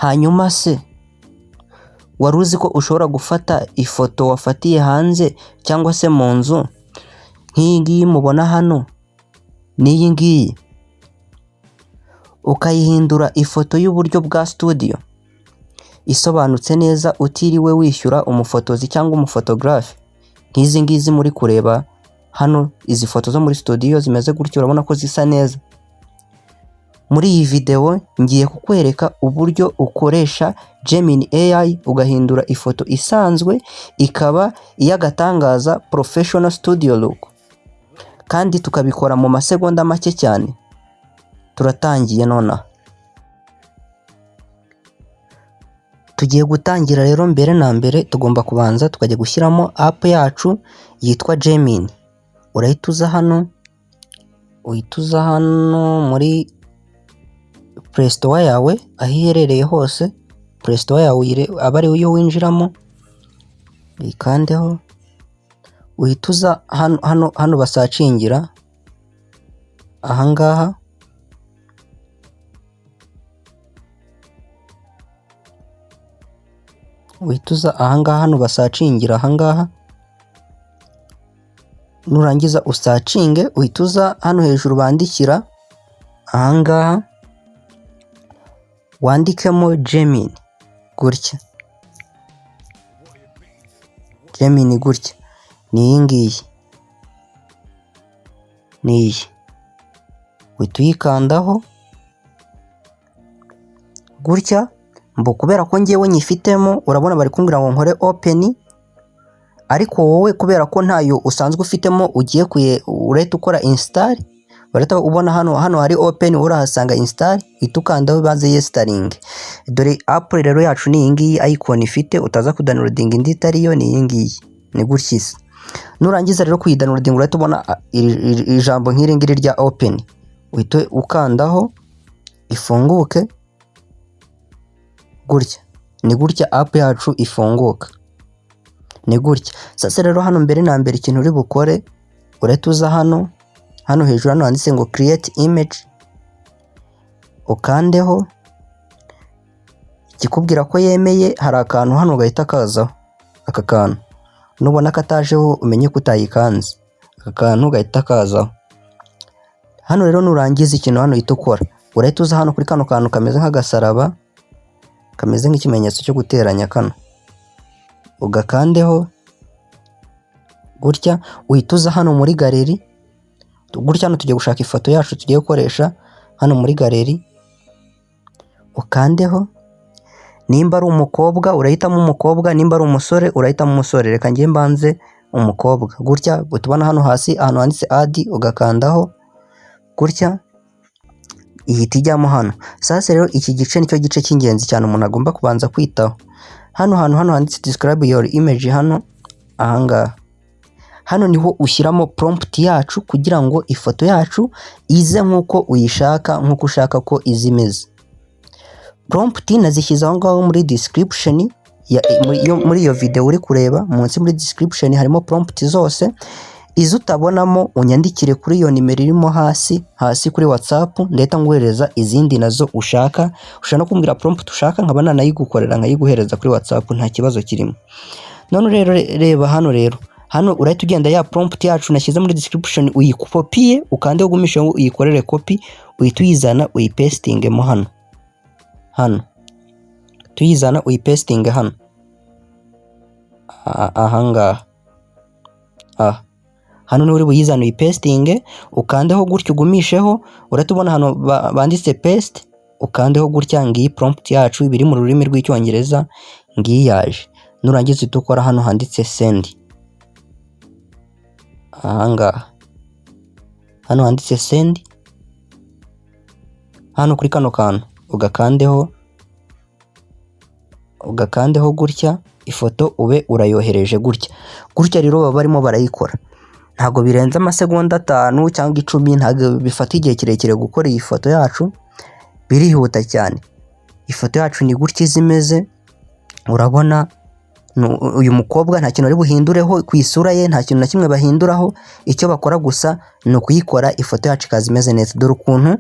Hanyuma se wari uzi ko ushobora gufata ifoto wafatiye hanze cyangwa se mu nzu nk'iyi ngiyi mubona hano n'iyi ngiyi, ukayihindura ifoto y'uburyo bwa studio isobanutse neza utiriwe wishyura umufotozi cyangwa umufotogarafe nk'izi ngizi muri kureba hano. Izi foto zo muri studio zimeze gutyo, urabona ko zisa neza. Muri iyi video ngiye kukwereka uburyo ukoresha Gemini AI ugahindura ifoto isanzwe ikaba iy'agatangaza professional studio look, kandi tukabikora mu masegonda make cyane. Turatangiye nonaha. Tugiye gutangira rero. Mbere na mbere tugomba kubanza tukajya gushyiramo app yacu yitwa Gemini. Urahita uza hano, muri Play Store yawe, aho iherereye hose. Play Store yawe aba ari yo winjiramo, ikandeho. Uhita uza hano basacingira ahangaha. Uhita uza ahangaha hano basacingira ahangaha. Nurangiza usacinge, uhita uza hano hejuru bandikira ahangaha, wandikemo Gemini gutya. Gemini gutya ni iyi ngiyi, ni iyi. Uhita uyikandaho gutya. Kubera ko ngewe nyifitemo, urabona bari kumbwira ngo nkore open, ariko wowe kubera ko ntayo usanzwe ufitemo ugiye urahita ukora install. Barata ubona hano hari open, urahasanga install, uhita ukandaho baze yesitaringe. Dore app rero yacu ni iyi ngiyi icon ifite, utaza kudownloading indi itari yo, ni iyi ngiyi. Ni gutya isa. Nurangiza rero kuyidownloading urahita ubona ijambo nk'iri ngiri rya open, uhita ukandaho ifunguke gutya. Ni gutya app yacu ifunguka, ni gutya. Sasa rero hano mbere na mbere ikintu uri bukore, urahita uza hano hejuru hano handitse ngo create image, ukandeho. Ikikubwira ko yemeye, hari akantu hano gahita kazaho. Aka kantu nubona katajeho umenye ko utayikanze, aka kantu gahita kazaho. Hano rero nurangiza ikintu hano uhita ukora, urahita uza hano kuri kano kantu kameze nk'agasaraba, kameze nk'ikimenyetso cyo guteranya kano, ugakandeho gutya. Uhita uza hano muri galeri gutya. Hano tugiye gushaka ifoto yacu tugiye gukoresha hano muri galeri, ukandeho. Nimba ari umukobwa urahitamo umukobwa, nimba ari umusore urahitamo umusore. Reka ngiye mbanze umukobwa gutya. Utubona hano hasi ahantu handitse add, ugakandaho gutya, ihita ijyamo hano. Sasa rero iki gice nicyo gice cy'ingenzi cyane umuntu agomba kubanza kwitaho. Hano handitse describe your image, hano ahangaha. Hano niho ushyiramo prompt yacu kugira ngo ifoto yacu ize nk'uko uyishaka, nk'uko ushaka ko iza imeze. Prompt nazishyize aho ngaho muri description muri iyo video uri kureba. Munsi muri description harimo prompt zose. Izo utabonamo unyandikire kuri iyo nimero irimo hasi kuri WhatsApp, ndahita nguhereza izindi nazo ushaka. Ushaka no kumbwira prompt ushaka, nkaba nanayigukorera nkayiguhereza kuri WhatsApp, nta kibazo kirimo. None rero reba hano rero. Hano urahita ugenda ya prompt yacu nashyize muri description, uyikopiye ukande ugumishe ngo uyikorere copy, uhita uyizana uyipastinge mo hano. Tuyizana uyipastinge hano ahangaha. Hano ni uri buyizana uyipastinge, ukandeho gutyo ugumisheho. Urahita ubona hano banditse paste, ukandeho gutya. Ngiyi prompt yacu biri mu rurimi rw'icyongereza, ngiyi yaje. Nurangiza ukora hano handitse send ahangaha. Hano handitse send, hano kuri kano kantu ugakandeho gutya. Ifoto ube urayohereje gutya. Rero baba barimo barayikora, ntago birenze amasegonda 5 cyangwa 10. Ntago bifata igihe kirekire gukora iyi foto yacu, birihuta cyane. Ifoto yacu ni gutya izimeze. Urabona uyu mukobwa nta kintu ari buhindureho ku isura ye, nta kintu na kimwe bahinduraho. Icyo bakora gusa ni ukuyikora ifoto yacu ikaza imeze neza. Dore ukuntu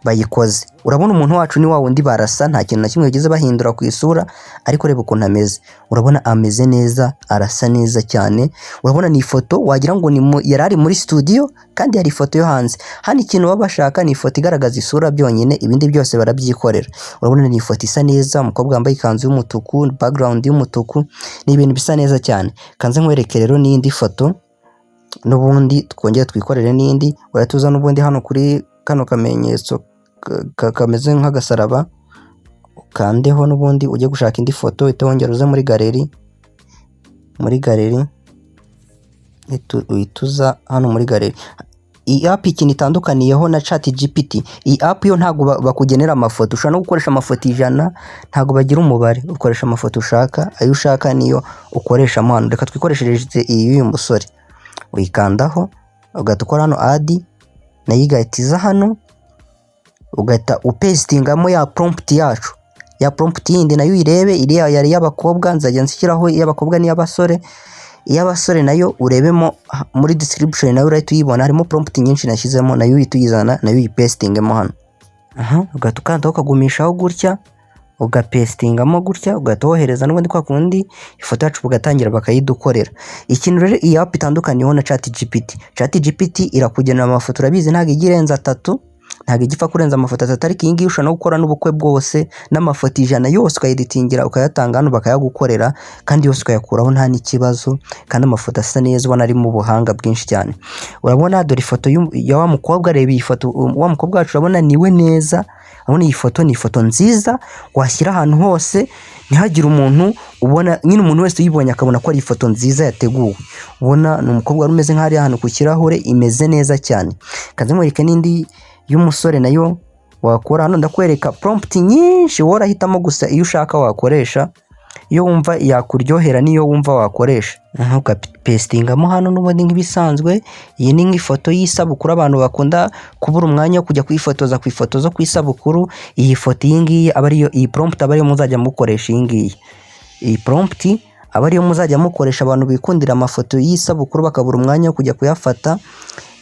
bayikoze. Urabona umuntu wacu ni wa wundi barasa, nta kintu na kimwe bigeze bahindura ku isura, ariko reba ukuntu ameze. Urabona ameze neza, arasa neza cyane. Urabona ni ifoto wagira ngo yarari muri studio kandi hari ifoto yo hanze. Hano ikintu baba bashaka ni ifoto igaragaza isura byonyine, ibindi byose barabyikorera. Urabona ni ifoto isa neza, umukobwa wambaye ikanzu y'umutuku, background y'umutuku, ni ibintu bisa neza cyane. Kanze nkwereke rero n'indi foto n'ubundi twongere twikorere n'indi. Uratuza n'ubundi hano kuri kano kamenyetso kameze nk'agasaraba, ukandeho n'ubundi ujye gushaka indi foto, itongera uze muri galeri, uhituza hano muri galeri. Iyi app ikintu itandukaniyeho na ChatGPT, iyi app yo ntago bakugenera amafoto, ushobora no gukoresha amafoto 100, ntago bagira umubare, ukoresha amafoto ushaka, ayo ushaka niyo ukoresha hano. Reka twikoreshereje iyi y'uyu musore, uyikandaho ugahita ukora hano add, nayo igahita hano, ugahita upestingamo ya prompt yacu, ya prompt yindi nayo uyirebe, iriya yari y'abakobwa, nzajya nshyiraho iy'abakobwa n'iy'abasore. Iy'abasore nayo urebemo muri description, nayo urahita uyibona, harimo prompt nyinshi nashyizemo, nayo uhita uyizana, nayo uyipestingemo hano. Ugahita ukandaho ukagumishaho gutya, ugapestingamo gutya, ugahita wohereza n'ubundi kwa kundi ifoto yacu bugatangira bakayidukorera. Ikintu rero iyi app itandukaniyeho na ChatGPT, ChatGPT irakugenera amafoto, urabizi ntago igirenza 3, ntago igipfa kurenza amafoto 3, ariko iyi ngiyi ushobora no gukora n'ubukwe bwose n'amafoto 100 yose ukayiditingira ukayatanga hano bakayagukorera, kandi yose ukayakuraho nta n'ikibazo, kandi amafoto asa neza, ubona ari mu buhanga bwinshi cyane. Urabona dore ifoto ya wa mukobwa, reba iyi foto wa mukobwa wacu, urabona niwe neza. Urabona iyi foto ni ifoto nziza washyira ahantu hose, ntihagire umuntu ubona, nyine umuntu wese uyibonye akabona ko ari ifoto nziza yateguwe. Ubona ni umukobwa wari umeze nk'ari ahantu ku kirahure, imeze neza cyane. Kaze nkwereke n'indi y'umusore nayo wakora. Hano ndakwereka prompt nyinshi, wowe urahitamo gusa iyo ushaka wakoresha, iyo wumva yakuryohera niyo wumva wakoresha. Ugapestingamo hano n'ubundi nk'ibisanzwe. Iyi ni nk'ifoto y'isabukuru, abantu bakunda kubura umwanya wo kujya kwifotoza ku ifoto zo kwisabukuru. Iyi foto iyi ngiyi aba ariyo, iyi prompt aba ariyo muzajya mukoresha. Iyi ngiyi, iyi prompt aba ariyo muzajya mukoresha, abantu bikundira amafoto y'isabukuru bakabura umwanya wo kujya kuyafata,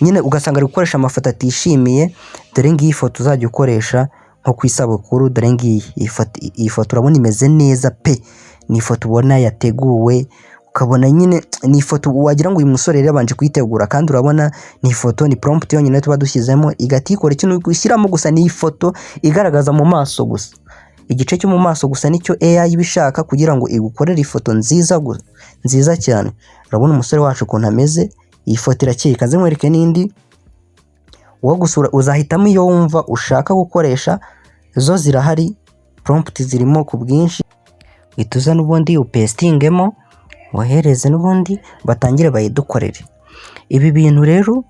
nyine ugasanga ari gukoresha amafoto atishimiye. Dore ngiyi foto uzajya ukoresha nko ku isabukuru. Dore ngiyi iyi foto urabona imeze neza pe, ni ifoto ubona yateguwe, ukabona nyine ni ifoto wagira ngo uyu musore rero yabanje kuyitegura, kandi urabona ni ifoto, ni prompt yonyine tuba dushyizemo, igatikora ikintu gushyiramo gusa ni ifoto igaragaza mu maso gusa, igice cyo mu maso gusa nicyo AI ibishaka kugira ngo igukorere ifoto nziza cyane. Urabona umusore wacu ukuntu ameze, iyi foto irakeye. Kaze nkwereke n'indi, wowe gusura uzahitamo iyo wumva ushaka gukoresha, zo zirahari, prompt zirimo ku bwinshi. Ituza n'ubundi upestingemo, wohereze n'ubundi batangire bayidukorere. Ibi bintu rero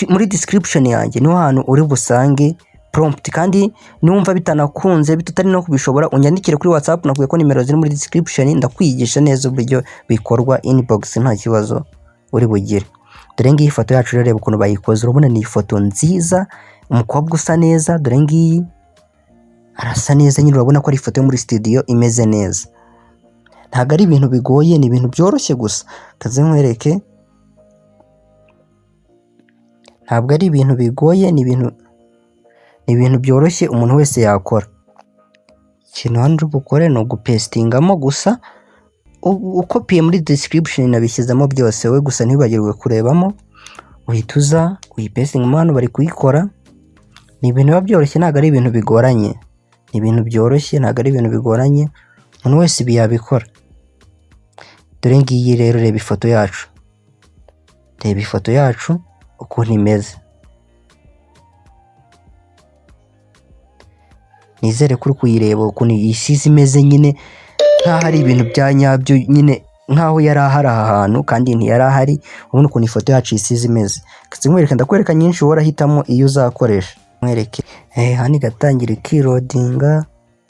muri description yanjye niho hantu uri busange prompt, kandi niwumva bitanakunze bitutari no kubishobora, unyandikire kuri WhatsApp, nakuye ko nimero ziri muri description, ndakwigisha neza uburyo bikorwa inbox, nta kibazo uri bugire. Dore ngiyi ifoto yacu rero, reba ukuntu bayikoze. Urabona ni ifoto nziza, umukobwa usa neza, dore ngiyi arasa neza nyine. Urabona ko ari ifoto yo muri studio imeze neza, ntabwo ari ibintu bigoye, ni ibintu byoroshye gusa. Kaze nkwereke, ntabwo ari ibintu bigoye, ni ibintu byoroshye umuntu wese yakora. Ikintu hano uri bukore ni ugupestingamo gusa, ukopiye muri description nabishyizemo byose, we gusa ntibagirwe kurebamo, uhita uza uyipestingamo hano bari kuyikora. Ni ibintu biba byoroshye, ntabwo ari ibintu bigoranye, ni ibintu byoroshye, ntabwo ari ibintu bigoranye, umuntu wese ibi yabikora. Dore ngiyi rero, reba ifoto yacu, reba ifoto yacu ukuntu imeze. Nizere kuri kuyireba ukuntu isize imeze, nyine nkaho ari ibintu bya nyabyo, nyine nkaho yari ahari aha hantu kandi ntiyari ahari. Ubona ukuntu ifoto yacu isize imeze. Kaze nkwereke, ndakwereka nyinshi, wowe urahitamo iyo uzakoresha. Nkwereke hano igatangira ikirodinga,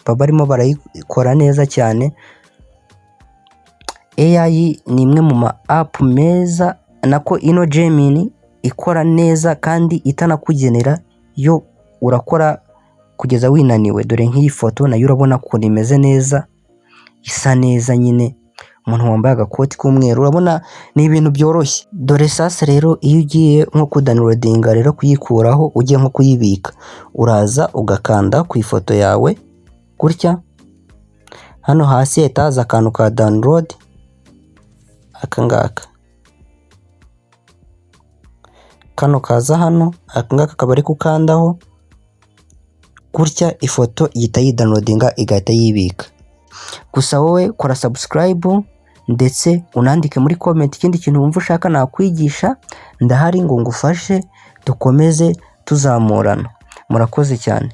baba barimo barayikora neza cyane. AI ni imwe mu ma app meza, nako ino Gemini ikora neza kandi itanakugenera, yo urakora kugeza winaniwe. Dore nk'iyi foto nayo urabona ukuntu imeze neza, isa neza nyine. umuntu wambaye agakoti k'umweru, urabona ni ibintu byoroshye. Dore sasa rero iyo ugiye nko kudownloadinga rero kuyikuraho ugiye nko kuyibika, uraza ugakanda ku ifoto yawe gutya, hano hasi hahita haza akantu ka download, aka ngaka, kano kaza hano, aka ngaka akaba ari kukandaho gutya, ifoto ihita yidownloadinga igahita yibika. Gusa wowe kora subscribe ndetse unandike muri comment ikindi kintu wumva ushaka nakwigisha, ndahari ngo ngufashe dukomeze tuzamurana. Murakoze cyane.